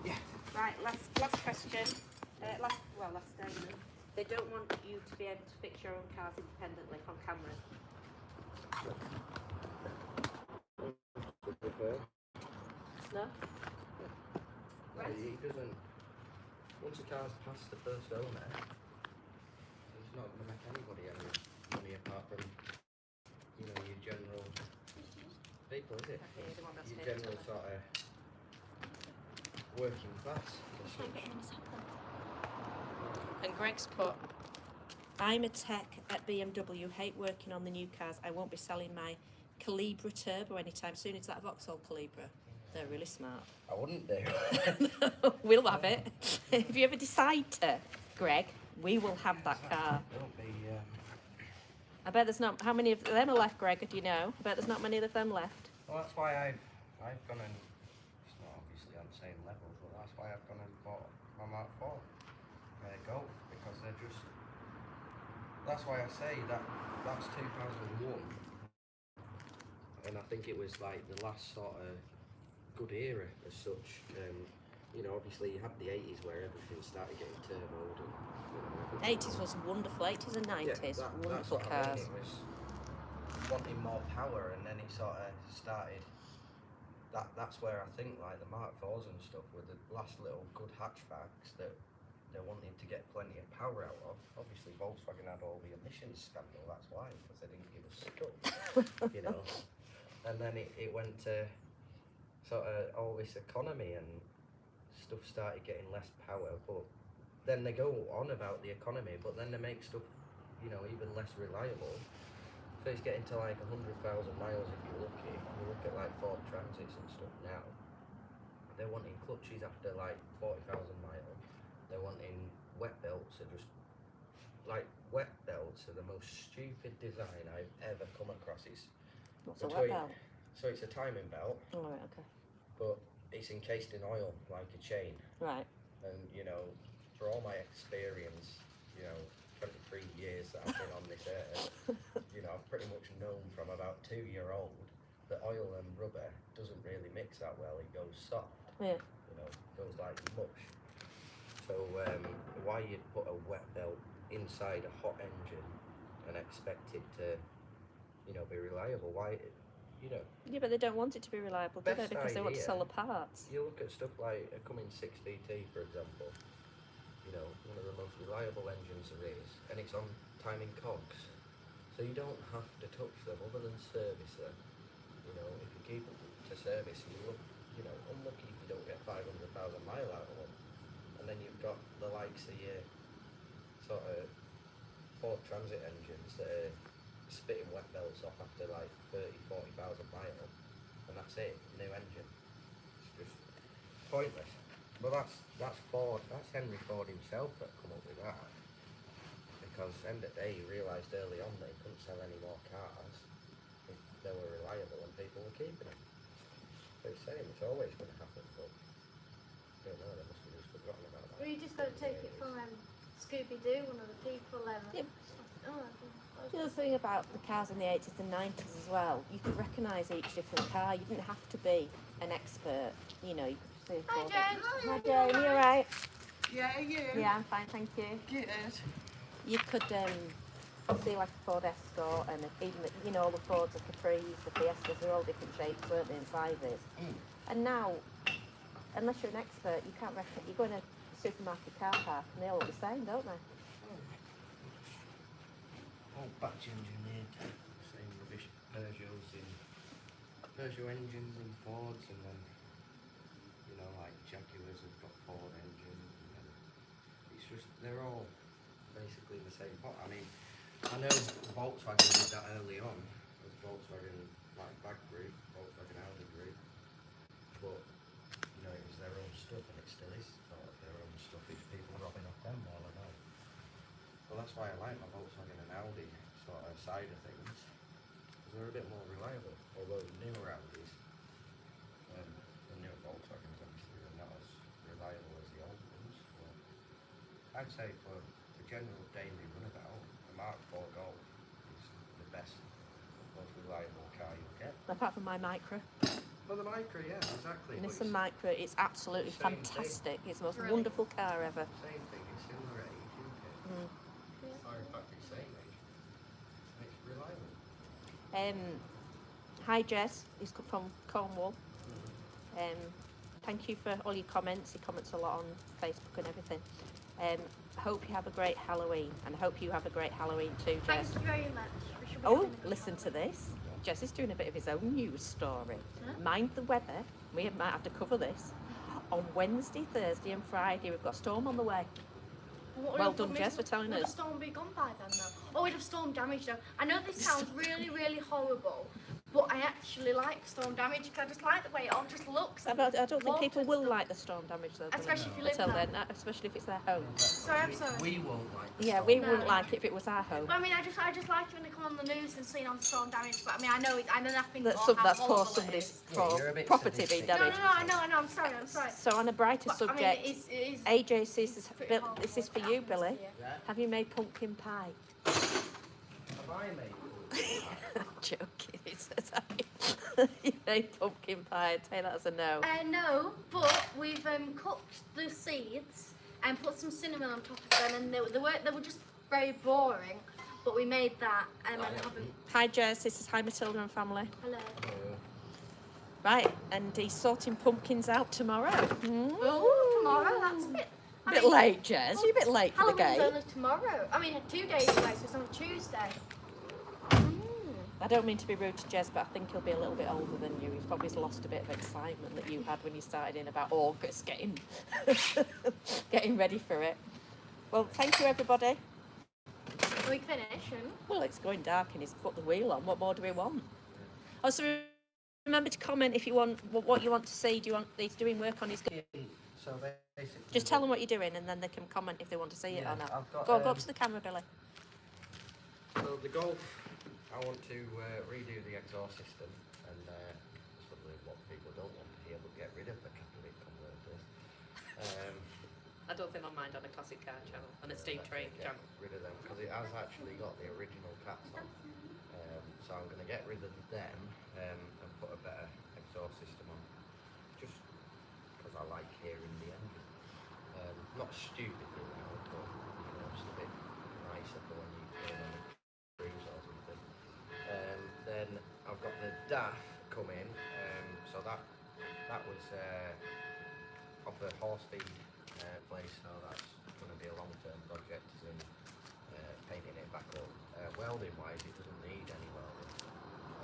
Yeah. Right. Last question. Last statement. They don't want you to be able to fix your own cars independently from cameras. No? No, he doesn't. Once a car's past the first owner, it's not going to make anybody any money apart from, your general people, is it? Your general sort of working class. As such. And Greg's put, I'm a tech at BMW, hate working on the new cars. I won't be selling my Calibra Turbo anytime soon. Is that a Vauxhall Calibra? They're really smart. I wouldn't do. We'll have it. If you ever decide to, Greg, we will have that car. It'll be, I bet there's not, how many of them are left, Greg, do you know? I bet there's not many of them left. well, that's why I've gone and, it's not obviously on the same level, but that's why I've gone and bought my Mark 4 Golf, because they're just, that's why I say that's 2001, and I think it was like the last sort of good era as such. Obviously you had the 80s where everything started getting turboed, and 80s was wonderful, 80s and 90s, wonderful that's what cars. I mean. It was wanting more power, and then it sort of started. That's where I think like the Mark 4s and stuff were the last little good hatchbacks that they're wanting to get plenty of power out of. Obviously Volkswagen had all the emissions scandal, that's why, because they didn't give us stuff, And then it went to sort of all this economy, and stuff started getting less power, but then they go on about the economy, but then they make stuff, even less reliable. So it's getting to like 100,000 miles if you're lucky. You look at like Ford Transits and stuff now, they're wanting clutches after like 40,000 miles. They're wanting wet belts. Are just like, wet belts are the most stupid design I've ever come across. What's a wet belt? So it's a timing belt. Oh, right, okay. But it's encased in oil like a chain. Right. And for all my experience, 23 years that I've been on this earth, I've pretty much known from about 2-year-old that oil and rubber doesn't really mix that well. It goes soft. Yeah. Goes like mush. So why you'd put a wet belt inside a hot engine and expect it to, be reliable? Why? Yeah, but they don't want it to be reliable, do they? Best Because they want to idea. sell the parts. You look at stuff like a Cummins 6DT, for example. One of the most reliable engines there is, and it's on timing cogs, so you don't have to touch them other than service them. If you keep them to service, you look, unlucky if you don't get 500,000 mile out of them. And then you've got the likes of your sort of Ford Transit engines that are spitting wet belts off after like 40,000 miles, and that's it, new engine. It's just pointless. But that's Ford, that's Henry Ford himself that come up with that. Because end of the day, he realised early on that he couldn't sell any more cars if they were reliable and people were keeping them. So he's saying it's always going to happen, but I don't know, they must have just forgotten about that. Well, you just got to take it from Scooby-Doo, one of the people. Yep. Oh, The other thing about the cars in the 80s and 90s as well, you could recognise each different car. You didn't have to be an expert. You could see a hi, Ford. Jen. Hi, Jane. You alright? Yeah, you. Yeah, I'm fine, thank you. Good. You could see like a Ford Escort, and even all the Fords, the Capris, the Fiestas, they're all different shapes, weren't they, and sizes. And now, unless you're an expert, you can't reckon. You go in a supermarket car park, and they all look the same, don't they? All batch engineered, same rubbish Peugeots in Peugeot engines and Fords, and then, you know, like Jaguars have got Ford engines, and then it's just, they're all basically the same pot. I mean, I know Volkswagen did that early on, as Volkswagen, like Bag Group, Volkswagen Audi Group, but, you know, it was their own stuff, and it still is sort of their own stuff. It's people robbing off them more than that. Well, that's why I like my Volkswagen and Audi sort of side of things, because they're a bit more reliable. Although the newer Audis, the newer Volkswagens obviously are not as reliable as the old ones. But I'd say for the general daily runabout, a Mark IV Golf is the best, most reliable car you'll get. Apart from my Micra. Well, the Micra, yeah, exactly. but Nissan it's Micra, it's absolutely Same thing. fantastic. It's the most Really? wonderful car ever. Same thing, it's similar age, isn't it? Mm. Or in fact, it's same age. And it's reliable. Hi Jess, he's come from Cornwall. Thank you for all your comments. He comments a lot on Facebook and everything. Hope you have a great Halloween, and hope you have a great Halloween too, Thank Jess. you very much. We should be Oh, having a listen to Halloween. this. Jess is doing a bit of his own news story. Huh? Mind the weather. We might have to cover this. On Wednesday, Thursday and Friday, we've got storm on the way. What Well would- done, what Jess, makes- for telling would us. the storm be gone by then, though? Or would have storm damage, though? I know this sounds really, really horrible, but I actually like storm damage because I just like the way it all just looks. I don't think Water people and will stuff. like the storm damage though. Especially if you live until there. then, especially if it's their home. Sorry, I'm sorry. We won't like the Yeah, storm. we No. wouldn't like it if it was our home. Well, I mean, I just like it when they come on the news and seeing on storm damage. But I mean, I know nothing. That's, about how that's horrible poor it somebody's is. Yeah, you're a bit property being sadistic. No, damaged. I know. I'm sorry. So on a brighter But, subject, I mean, it is AJ says this, pretty horrible this is for if it you, happens Billy. to you. Yeah. Have you made pumpkin pie? Have I made Joking. He says, have you? You made pumpkin pie. I'd take that as a no. No, but we've cooked the seeds and put some cinnamon on top of them, and they were just very boring. But we made that, and I haven't. Hi Jess, this is hi Matilda and family. Hello. Right, and he's sorting pumpkins out tomorrow. Oh, tomorrow. That's a bit. I Bit mean, late, Jess. You're a bit late for the Halloween's game. only tomorrow. I mean, 2 days away, so it's on a Tuesday. I don't mean to be rude to Jez, but I think he'll be a little bit older than you. He's probably lost a bit of excitement that you had when you started in about August, getting getting ready for it. Well, thank you, everybody. Are we finishing? Well, it's going dark and he's put the wheel on. What more do we want? Also, remember to comment if you want what you want to see. Do you want he's doing work on his? So basically, Just tell them what you're doing, and then they can comment if they want to see it Yeah, or not. I've got, Go up to the camera, Billy. So the Golf, I want to redo the exhaust system, and something what people don't want to hear, but get rid of the catalytic converters. I don't think I'll mind on a classic car channel, on a Steve Train Get rid of them because it has actually got the original cats on. So I'm going to get rid of them and put a better exhaust system on, just because I like hearing the engine. Not stupidly loud, but you know, just a bit nicer for when you turn on the cruise or something. Then I've got the DAF coming, so that was off a horse feed place, so that's going to be a long-term project, as in painting it back up. Welding wise, it doesn't need any welding.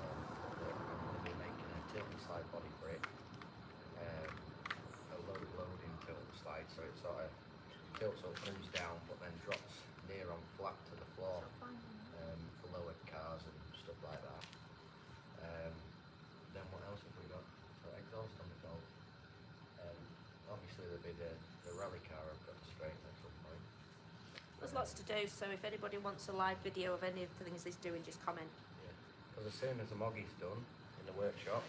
I'm going to be making a tilt and slide body for it, a loading tilt and slide, so it sort of tilts up, comes down, but then drops near on flat to the floor for lower cars and stuff like that. Then what else have we got? So exhaust on the Golf. Obviously the rally car I've got to straighten at some point. There's lots to do, so if anybody wants a live video of any of the things he's doing, just comment. Yeah, because as soon as the Moggie's done in the workshop,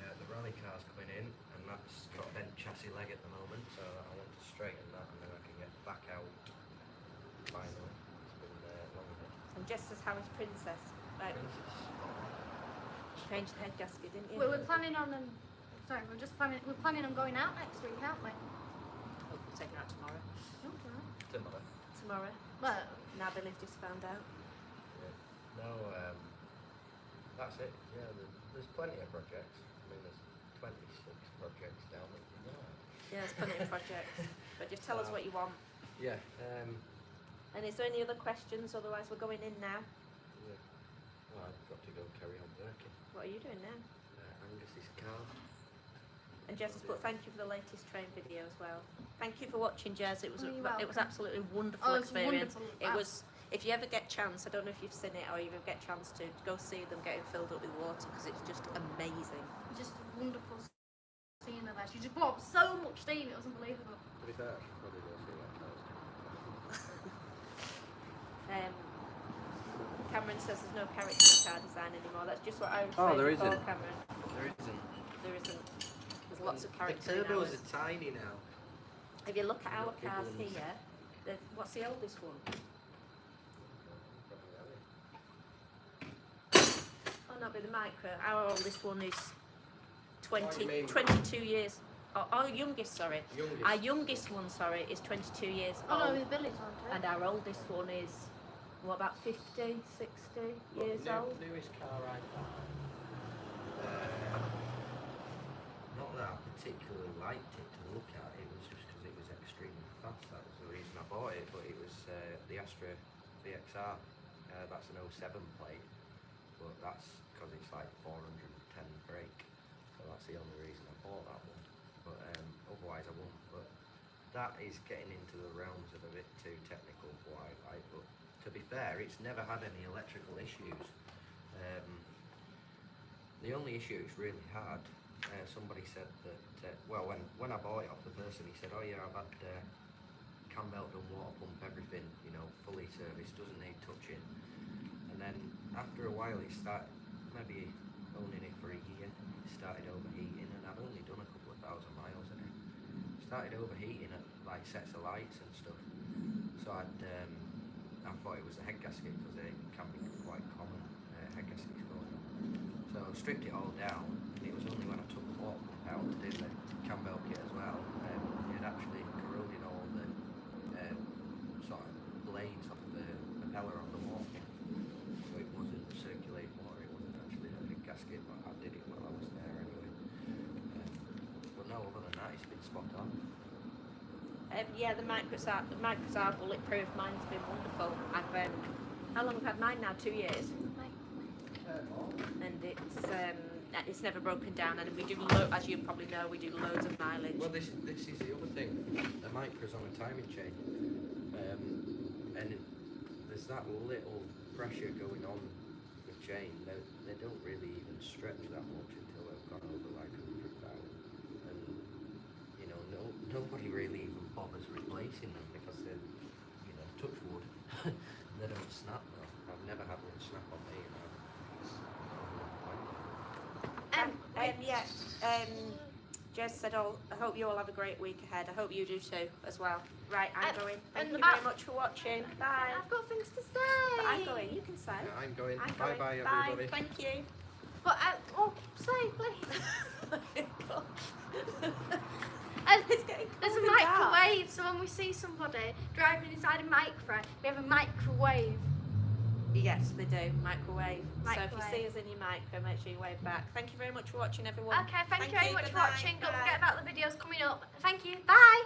the rally car's coming in, and that's got a bent chassis leg at the moment, so I want to straighten that, and then I can get back out finally. It's been long enough. And Jess says, how is Princess? Right, changed the head gasket, didn't you? We're planning on. We're planning on going out next week, aren't we? Oh, we'll take her out tomorrow. Similar. Tomorrow. Well, Now Billy's just found out. Yeah. No, that's it. Yeah, there's plenty of projects. I mean, there's 26 projects down at the yard. Yeah, there's plenty of projects. But just tell us what you want. Yeah. And is there any other questions? Otherwise, we're going in now. Yeah. Well, I've got to go carry on working. What are you doing now? I'm Angus's car. And Jez has put thank you for the latest train video as well. Thank you for watching, Jez. It was Oh, you're it was welcome. absolutely wonderful Oh, it's experience. wonderful. It was. If you ever get chance, I don't know if you've seen it or you ever get chance to go see them getting filled up with water because it's just amazing. Just wonderful seeing her there. She just brought up so much steam, it was unbelievable. To be fair, I should probably go see that first. Cameron says there's no character in car design anymore. That's just what I was saying there before, isn't. Cameron. There isn't. There isn't. There's lots of The character in turbos ours. are tiny now. If you look at our Big cars ones. here, what's the oldest one? Oh, not be the micro. Our oldest one is What do you mean? 22 years. Oh, youngest, sorry. Youngest. Our youngest one, sorry, is 22 years Oh no, old. with Billy's on too. And our oldest one is, what, about 50, 60 years old? Newest car I bought. Not that I particularly liked it to look at, it was just because it was extremely fast, that was the reason I bought it, but it was the Astra VXR, that's an 07 plate, but that's because it's like 410 brake, so that's the only reason I bought that one, but otherwise I won't, but that is getting into the realms of a bit too technical for what I like, but to be fair, it's never had any electrical issues. The only issue it's really had, somebody said that, well, when I bought it off the person, he said, oh yeah, I've had cam belt done, water pump, everything, you know, fully serviced, doesn't need touching. And then after a while, it started, maybe owning it for a year, it started overheating, and I'd only done a couple of thousand miles in it. Started overheating at like sets of lights and stuff. So I thought it was the head gasket because they can be quite common, head gaskets going on. So I stripped it all down, and it was only when I took the water pump out to do the cam belt kit as well, it had actually corroded all the sort of blades of the propeller on the water pump. So it wasn't circulating water, it wasn't actually a head gasket, but I did it while I was there anyway. But no, other than that, it's been spot on. Yeah, the micros are bulletproof. Mine's been wonderful. I've how long have I had mine now? 2 years, and it's never broken down. And we do, as you probably know, we do loads of mileage. Well, this is the other thing. The micro's on a timing chain, and there's that little pressure going on the chain. They don't really even stretch that much until they've gone over like 100,000. And you know, nobody really even bothers replacing them because they're, you know, touch wood. They don't snap though. I've never had one snap on me. Jez said, "Oh, I hope you all have a great week ahead. I hope you do too, as well." Right, I'm going. Thank you very much for watching. Bye. I've got things to say. But I'm going. You can say. Yeah, I'm going. I'm Bye going. bye Bye. everybody. Thank you. But say please. It's getting There's a cold and dark. microwave, so when we see somebody driving inside a micro, we have a microwave. Yes, they do. Microwave. So if Microwave. you see us in your micro, make sure you wave back. Thank you very much for watching, everyone. Okay, thank you very much Good for night. watching. Don't Bye. forget about the videos coming up. Thank you. Bye.